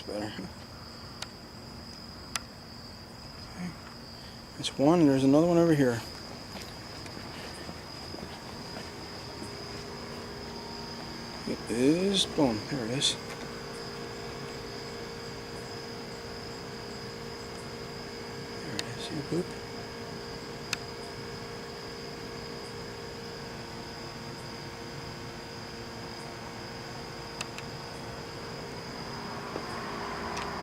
better. Okay. That's one, and there's another one over here. It is, boom, there it is. There it is, here, boop.